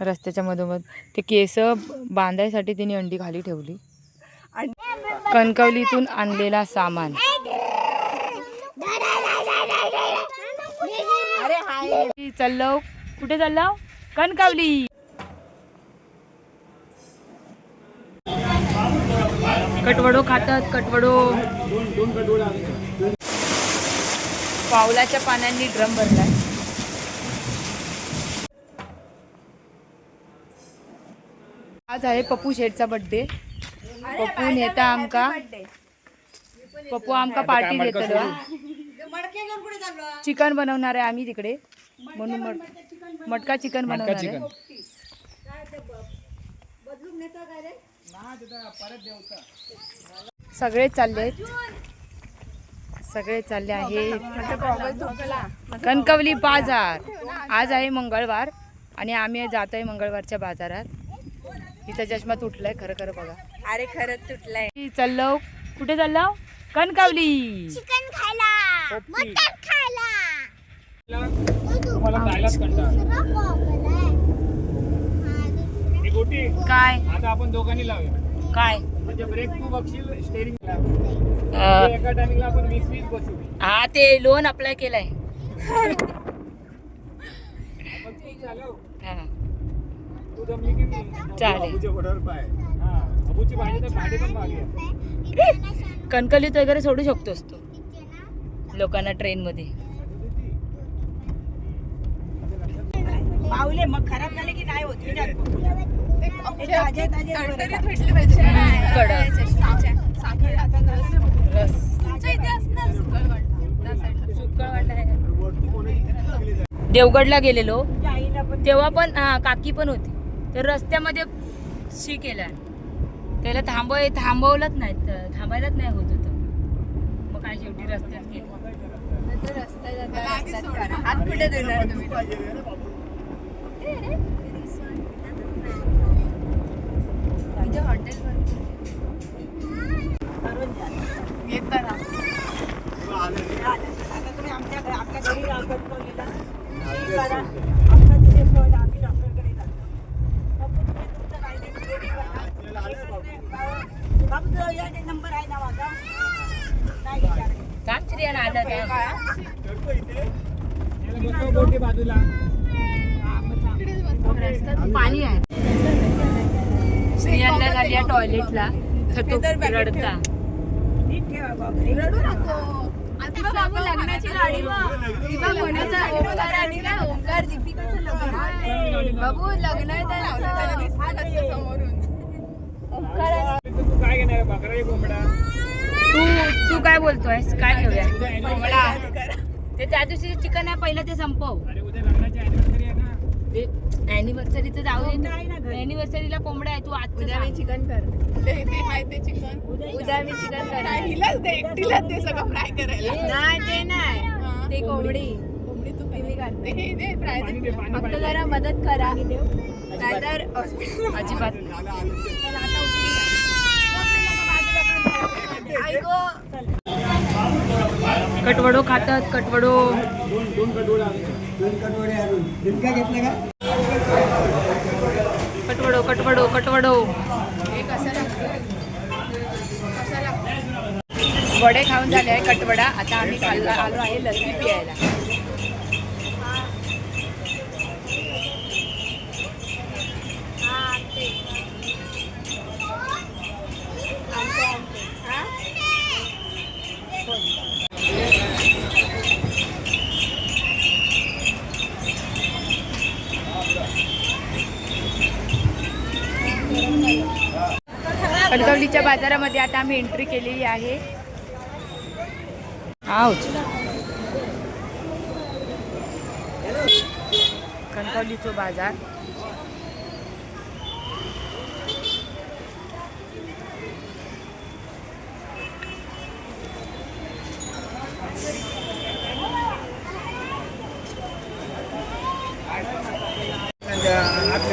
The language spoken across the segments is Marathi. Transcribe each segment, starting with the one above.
रस्त्याच्या मधोमध ते केस बांधायसाठी तिने अंडी खाली ठेवली. कणकवलीतून आणलेला सामान. चाललो कुठे चाललो? कणकवली. कटवडो खातात. कटवडो पावलाच्या पानांनी ड्रम भरलाय. आज आहे पप्पू शेठचा बर्थडे. पप्पू नेता आमका पार्टी देतलो. चिकन बनवणार आहे आम्ही तिकडे, म्हणून मटका चिकन बनवणार आहे. सगळे चालले आहे कणकवली बाजार. आज आहे मंगळवार आणि आम्ही जात आहे मंगळवारच्या बाजारात. तिचा चष्मा तुटलाय. खरं बघा. अरे खरंच तुटलाय. चाललो कुठे चाललो? कणकवली. चिकन खायला, मटण खायला. काय आता आपण दोघांनी लावूया. काय म्हणजे ब्रेक तू बघशील, स्टेरिंग एका टायमिंगला आपण 20-20 बसू. हा ते लोन अप्लाय केलाय. तू जमली की नाही? चालेल. अबूची भाजी तर भाडी पण मागे. कणकवलीत वगैरे सोडू शकतोस तू लोकांना ट्रेन मध्ये. पावले मग खराब झाले की नाही होत. देवगडला गेलेलो तेव्हा पण काकी पण होती. तर रस्त्यामध्ये शी केला. त्याला थांबवलंच नाही, थांबायलाच नाही होत होतं. मग काय शेवटी रस्त्यात गेलो. हात कुठे देणार तुम्ही? हॉटेल येताना तुम्ही आपल्या घरी राहत नंबर आहे ना माझा. काम श्रियान आलं बाजूला पाणी आहे. श्रियांना झाली टॉयलेटला तर तो रडता. रडू नको. लग्नाची गाडी ओंकार दीपिकाचं लग्न. बाबू लग्न तू काय घेणार? बकरा की कोंबडा? तू काय बोलतोय? काय घेऊया? ते त्या दिवशी चिकन आहे पहिलं ते संपव. अरे उद्या लग्नाची अॅनिव्हर्सरी आहे ना. ते अॅनिव्हर्सरीचं जाऊ दे. अॅनिव्हर्सरीला कोंबडा आहे. तू उद्या मी चिकन कर. ते आहे ते चिकन. उद्या मी चिकन कर. एकटीलाच ते सगळं फ्राय करायला. नाही ते नाही, ते कोंबडी तू मी घालते. फक्त जरा मदत करा नाहीतर अजिबात. कटवडो खातात. कटवडो कटवडो वडे खाऊन झाले आहे. कटवडा. आता आम्ही आलो आहे लस्सी प्यायला. कणकवलीच्या बाजारामध्ये आता आम्ही एंट्री केलेली आहे. कणकवलीचा बाजार.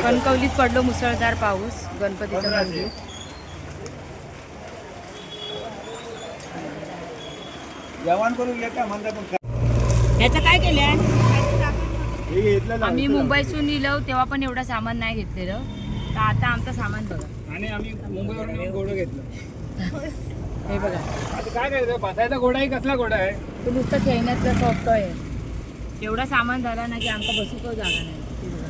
कणकवलीत पडलो मुसळधार पाऊस. गणपतीचं मंदिर. जेवण करून येता म्हणता पण याचं काय केलंय? घेतलं आम्ही मुंबईतून इलो तेव्हा पण एवढं सामान नाही घेतलेलं. तर आता आमचं सामान बघा. आणि आम्ही मुंबईवरून येऊन घोडं घेतलं. हे बघा, आता काय करायचं, बसायचा घोडा आहे, कसला घोडा आहे? तो नुसतं खेळण्यातला सॉफ्ट आहे. एवढा सामान झाला ना की आमचा बसूच जागा नाही. ते बघा,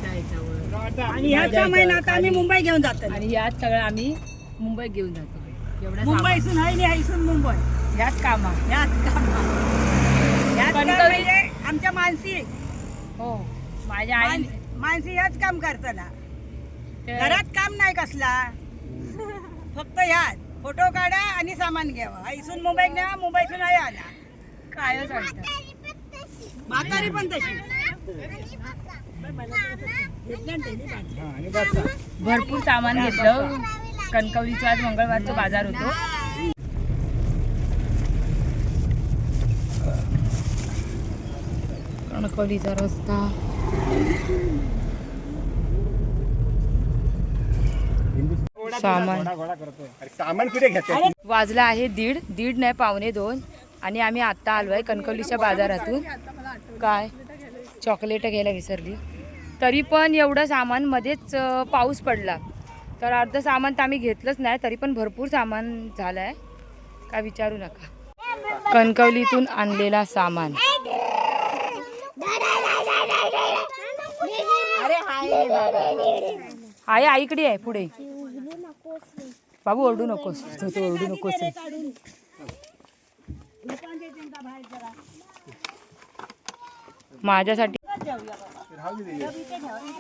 त्या ह्याच्यावर. आणि ह्याच महिन्यात आम्ही मुंबई घेऊन जातो. आणि याच सगळं आम्ही मुंबईत घेऊन जातो. एवढा सामान. मुंबईसून आहे हायसून मुंबई ह्याच कामा. ह्याच काम म्हणजे आमच्या मानसी हो, माझ्या आई मानसी ह्याच काम करताना घरात काम नाही कसला. फक्त ह्याच फोटो काढा आणि सामान घ्यावा. आईसून मुंबईत न्या, मुंबईसून आई आला. काय वाटतं. म्हातारी पण तशी. हा, आणि बसा. भरपूर सामान घेतलं. कणकवलीचं आज मंगळवारचं बाजार होतो. कणकवलीचा रस्ता. सामान. घोडा करतोय. अरे सामान कुठे घेतोय? वाजला आहे 1:30 नाही 1:45 आणि आम्ही आत्ता आलो आहे कणकवलीच्या बाजारातून. काय चॉकलेट घ्यायला विसरली. तरी पण एवढं सामान मध्येच पाऊस पडला तर अर्ध सामान तर आम्ही घेतलंच नाही. तरी पण भरपूर सामान झालं आहे, काय विचारू नका. कणकवलीतून आणलेला सामान. आहे आईकडे आहे पुढे. बाबू ओरडू नकोस, तू ओरडू नकोस. माझ्यासाठी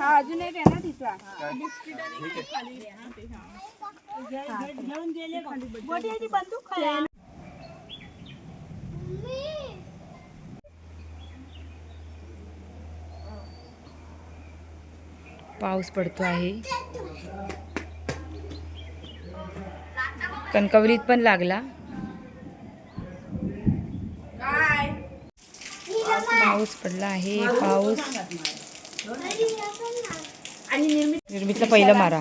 अजून एक आहे ना तिचा. पाऊस पडतो आहे. कणकवलीत पण लागला पाऊस पडला आहे. पाऊस. निर्मितला पहिलं मारा.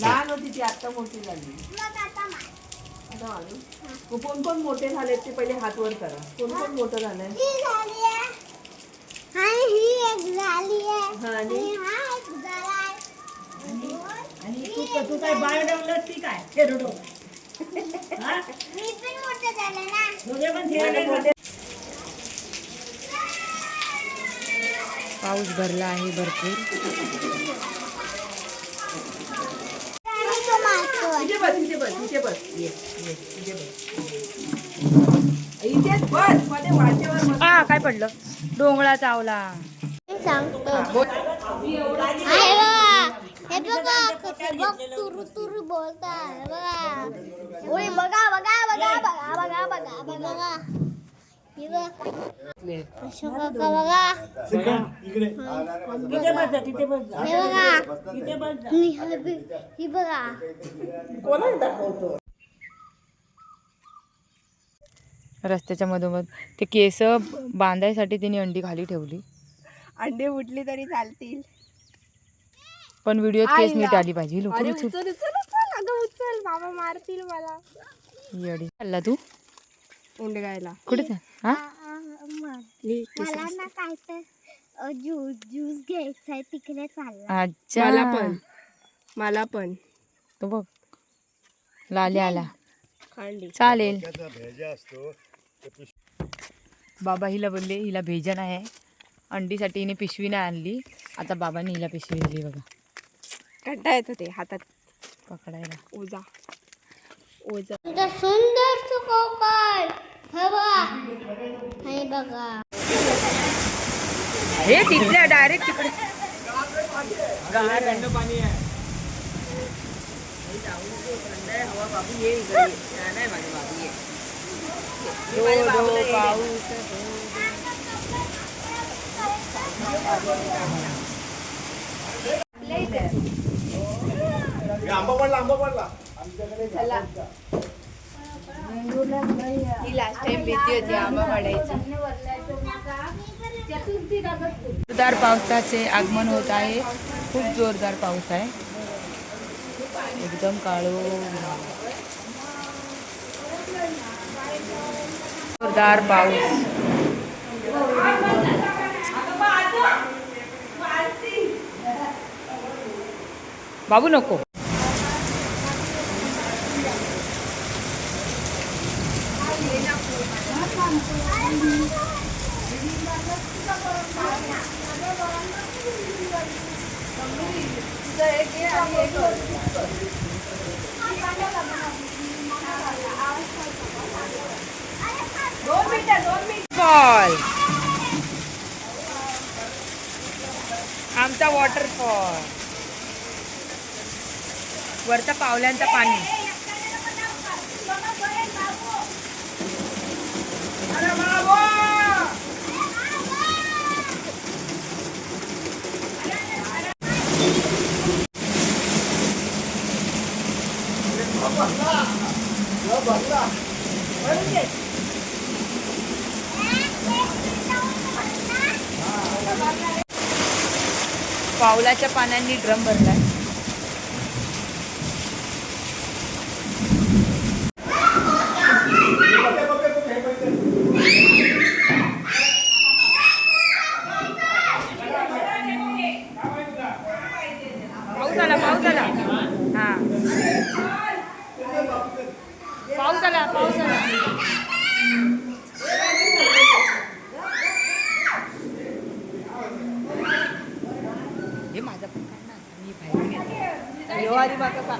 लहान होती ती आता मोठी झाली. कोण कोण मोठे झाले ते पहिले हात वर करा. कोण कोण मोठं झालंय? तू काय बाळ ठेवलंस ती काय खेरडो. दोघे पण खेरडे. पाऊस भरला आहे भरपूर. इथे बस इथे बस इथे बस इथेच बस. मध्ये वाटेवर बस. काय पडलं. डोंगळा चावला. हे बघा कसं बघ तुरु तुरु बोलतात बघा. ओय बघा बघा बघा बघा बघा बघा बघा. हे बघा कसं बघा बघा. तिथे बस तिथे बस. हे बघा तिथे बस. ही बघा. कोणाला दाखवतो? रस्त्याच्या मधोमध ते केस बांधायसाठी तिने अंडी खाली ठेवली. अंडे उठली तरी चालतील. पण व्हिडिओत केस नीट आली पाहिजे. लोक अरे उचल उचल उचल. अगं उचल, बाबा मारतील मला. येडी चालला तू उंडगायला कुठे हा. मला ना काय तर ज्यूस ज्यूस घ्यायचा आहे तिकडे चालला. अच्छा मला पण तो बघ लाले आला. खांडी चालेल. बाबा हिला बोलले हिला भेजा नाही आहे. अंडीसाठी हिने पिशवी नाही आणली. आता बाबांनी हिला पिशवी दिली बघा. कंटा येतो ते हातात पकडायला. ओझा ओझा. तुमचा सुंदर कोकण. हे बघा हे बघा. हे तिथल्या डायरेक्ट तिकडे थंड पाणी आहे. पाऊस. आंबा पडला. ही लास्ट टाइम भीती होती आंबा पडायची. जोरदार पावसाचे आगमन होत आहे. खूप जोरदार पाऊस आहे. एकदम काळो जोरदार पाऊस. बाबू नको. वॉटरफॉल, आमचा वॉटरफॉल. वरचा पावलांचा पाणी. पावलाच्या पाण्याने ड्रम भरलाय. पाऊस आला, पाऊस आला. हा पाऊस आला, पाऊस आला. हे माझा पण काढ ना, मी बाहेर घेते. येवारी माझा का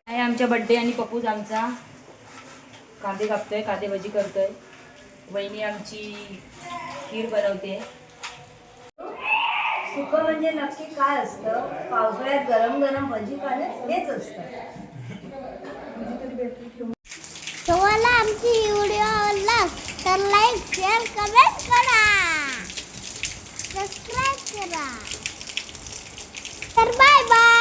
आहे आमच्या बड्डे आणि पप्पूज आमचा कांदे कापतोय, कांदे भजी करतोय. वहिनी आमची खीर बनवते. सुख म्हणजे नक्की काय असतं? पावसाळ्यात गरम गरम भजी खाणं हेच असतं. तुम्हाला आमची व्हिडिओ आवडला तर लाईक शेअर कमेंट करा, सबस्क्राईब करा. तर बाय बाय.